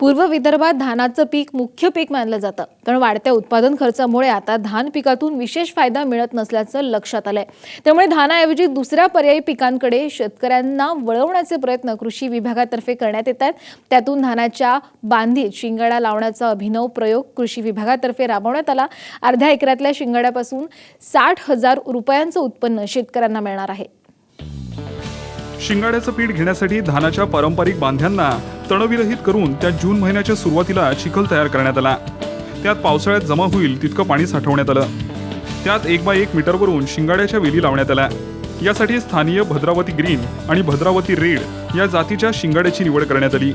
पूर्व विदर्भात धानाचं पीक मुख्य पीक मानलं जातं, कारण वाढत्या उत्पादन खर्चामुळे आता धान पिकातून विशेष फायदा मिळत नसल्याचं लक्षात आलंय। त्यामुळे धानाऐवजी दुसऱ्या पर्यायी पिकांकडे शेतकऱ्यांना वळवण्याचे प्रयत्न कृषी विभागातर्फे करण्यात येत आहेत। त्यातून धानाच्या बांधीत शिंगाडा लावण्याचा अभिनव प्रयोग कृषी विभागातर्फे राबवण्यात आला। अर्ध्या एकरातल्या शिंगाड्यापासून 60,000 रुपयांचं उत्पन्न शेतकऱ्यांना मिळणार आहे। शिंगाड्याचं पीठ घेण्यासाठी धानाच्या पारंपरिक बांध्यांना तणविरहित करून त्या जून महिन्याच्या सुरुवातीला चिखल तयार करण्यात आला। त्यात पावसाळ्यात जमा होईल तितकं पाणी साठवण्यात आलं। त्यात 1 बाय 1 मीटरवरून शिंगाड्याच्या वेली लावण्यात आल्या। यासाठी स्थानीय भद्रावती ग्रीन आणि भद्रावती रेड या जातीच्या शिंगाड्याची निवड करण्यात आली।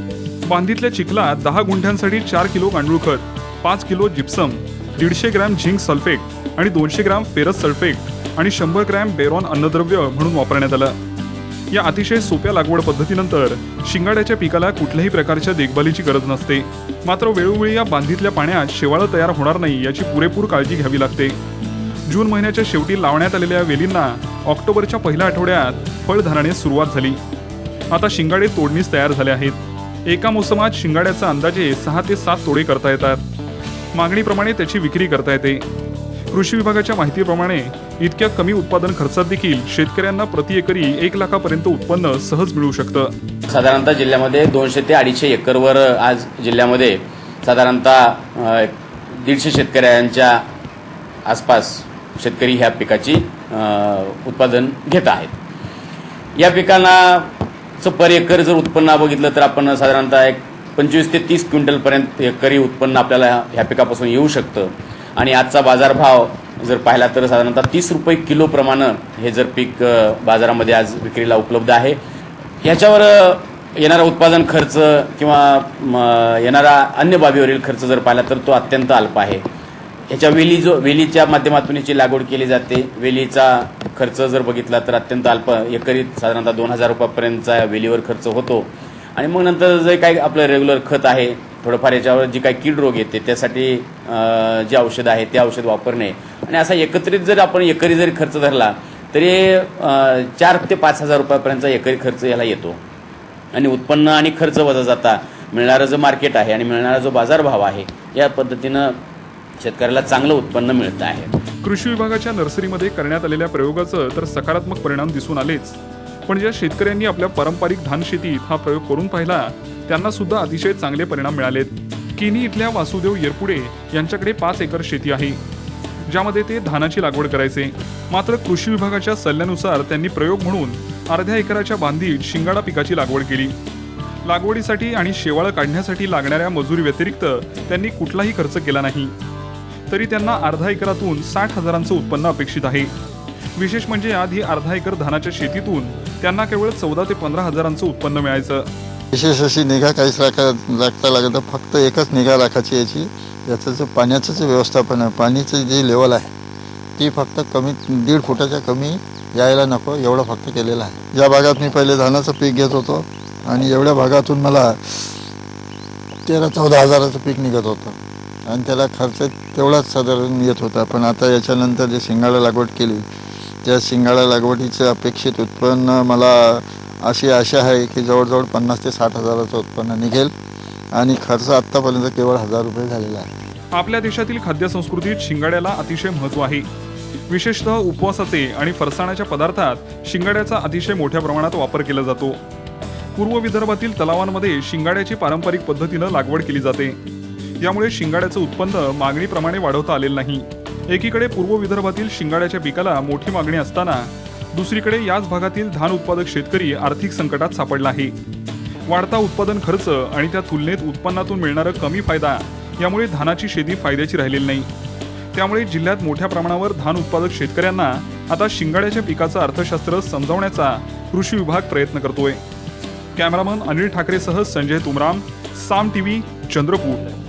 बांधीतल्या चिखलात 10 गुंठ्यांसाठी 4 किलो गांडूळ खत, 5 kilo gypsum, 150 gram zinc sulphate आणि 200 ग्रॅम फेरस सल्फेट आणि 100 ग्रॅम बेरॉन अन्नद्रव्य म्हणून वापरण्यात आलं। या अतिशय सोप्या लागवड पद्धतीनंतर शिंगाड्याच्या पिकाला कुठल्याही प्रकारच्या देखभालीची गरज नसते। मात्र वेळोवेळी या बांधीतल्या पाण्यात शेवाळं तयार होणार नाही याची पुरेपूर काळजी घ्यावी लागते। जून महिन्याच्या शेवटी लावण्यात आलेल्या वेलींना ऑक्टोबरच्या पहिल्या आठवड्यात फळधारणे सुरुवात झाली। आता शिंगाडे तोडणीस तयार झाले आहेत। एका मोसमात शिंगाड्याचा अंदाजे 6 ते 7 तोडे करता येतात। मागणीप्रमाणे त्याची विक्री करता येते। कृषी विभागाच्या माहितीप्रमाणे इतक्या कमी उत्पादन खर्चात देखील शेतकऱ्यांना प्रति एकरी 1 लाखापर्यंत उत्पन्न सहज मिळू शकतं। साधारणतः जिल्ह्यामध्ये 200 ते 250 एकरवर आज जिल्ह्यामध्ये साधारणतः 150 शेतकऱ्यांच्या आसपास शेतकरी ह्या पिकाची उत्पादन घेत आहेत। या पिकांना पर एकर जर उत्पन्न बघितलं तर आपण साधारणतः 25 ते 30 क्विंटलपर्यंत एकरी उत्पन्न आपल्याला ह्या पिकापासून येऊ शकतं। आणि आजचा बाजारभाव जर पाहिला तर साधारणतः 30 रुपये किलो प्रमाणे हे जर पीक बाजारामध्ये आज विक्रीला उपलब्ध आहे। याच्यावर येणारा उत्पादन खर्च किंवा येणारा अन्य बाबीवरील खर्च जर पाहिला तर तो अत्यंत अल्प आहे। ह्याच्या वेलीच्या माध्यमातून याची लागवड केली जाते। वेलीचा खर्च जर बघितला तर अत्यंत अल्प, एकरी साधारणतः 2000 रुपयापर्यंतचा वेलीवर खर्च होतो। आणि मग नंतर जे काही आपलं रेग्युलर खत आहे, थोडंफार याच्यावर जी काही कीड रोग येते त्यासाठी जे औषध आहे ते औषध वापरणे आणि असा एकत्रित जर आपण एकरी जरी खर्च धरला तरी 4 ते 5,000 रुपयापर्यंतचा एकरी खर्च याला येतो। आणि उत्पन्न आणि खर्च वजा जाता मिळणारं जो मार्केट आहे आणि मिळणारा जो बाजारभाव आहे या पद्धतीनं शेतकऱ्याला चांगलं उत्पन्न मिळतं आहे। कृषी विभागाच्या नर्सरीमध्ये करण्यात आलेल्या प्रयोगाचं तर सकारात्मक परिणाम दिसून आलेच, पण ज्या शेतकऱ्यांनी आपल्या पारंपरिक धान शेतीत हा प्रयोग करून पाहिला त्यांना सुद्धा अतिशय चांगले परिणाम मिळालेत। किनी इथल्या वासुदेव येरपुडे यांच्याकडे 5 एकर शेती आहे, ज्यामध्ये ते धानाची लागवड करायचे। मात्र कृषी विभागाच्या सल्ल्यानुसार त्यांनी प्रयोग म्हणून अर्ध्या एकराच्या बांधीत शिंगाडा पिकाची लागवड केली। लागवडीसाठी आणि शेवाळं काढण्यासाठी लागणाऱ्या मजुरी व्यतिरिक्त त्यांनी कुठलाही खर्च केला नाही। तरी त्यांना अर्धा एकरातून 60,000चं उत्पन्न अपेक्षित आहे। विशेष म्हणजे आधी अर्धा एकर धानाच्या शेतीतून त्यांना केवळ 14 ते 15,000चं उत्पन्न मिळायचं। विशेष अशी निगा काहीच लागता लागत, फक्त एकच निगा राखायची याची। याचं जे पाण्याचं जे व्यवस्थापन आहे, पाण्याचं जी लेवल आहे ती फक्त कमी 1.5 फुटाच्या कमी यायला नको एवढं फक्त केलेलं आहे। ज्या भागात मी पहिले धानाचं पीक घेत होतो आणि एवढ्या भागातून मला 13-14 हजाराचं पीक निघत होतं आणि त्याला खर्च तेवढाच साधारण येत होता। पण आता याच्यानंतर जे शिंगाडा लागवड केली त्या शिंगाडा लागवडीचं अपेक्षित उत्पन्न मला अशी आशा आहे की जवळजवळ 50 ते 60 हजाराचं उत्पन्न निघेल आणि खर्च आत्तापर्यंत केवळ 1000 रुपये झालेला आहे। आपल्या देशातील खाद्यसंस्कृतीत शिंगाड्याला अतिशय महत्त्व आहे। विशेषतः उपवासाचे आणि फरसाणाच्या पदार्थात शिंगाड्याचा अतिशय मोठ्या प्रमाणात वापर केला जातो। पूर्व विदर्भातील तलावांमध्ये शिंगाड्याची पारंपरिक पद्धतीनं लागवड केली जाते। यामुळे शिंगाड्याचं उत्पन्न मागणीप्रमाणे वाढवता आलेलं नाही। एकीकडे पूर्व विदर्भातील शिंगाड्याच्या पिकाला मोठी मागणी असताना दुसरीकडे याच भागातील धान उत्पादक शेतकरी आर्थिक संकटात सापडला आहे। वाढता उत्पादन खर्च आणि त्या तुलनेत उत्पन्नातून मिळणारा कमी फायदा यामुळे धानाची शेती फायद्याची राहिलेली नाही। त्यामुळे जिल्ह्यात मोठ्या प्रमाणावर धान उत्पादक शेतकऱ्यांना आता शिंगाड्याच्या पिकाचं अर्थशास्त्र समजावण्याचा कृषी विभाग प्रयत्न करतोय। कॅमेरामन अनिल ठाकरेसह संजय तुमराम, साम टीव्ही, चंद्रपूर।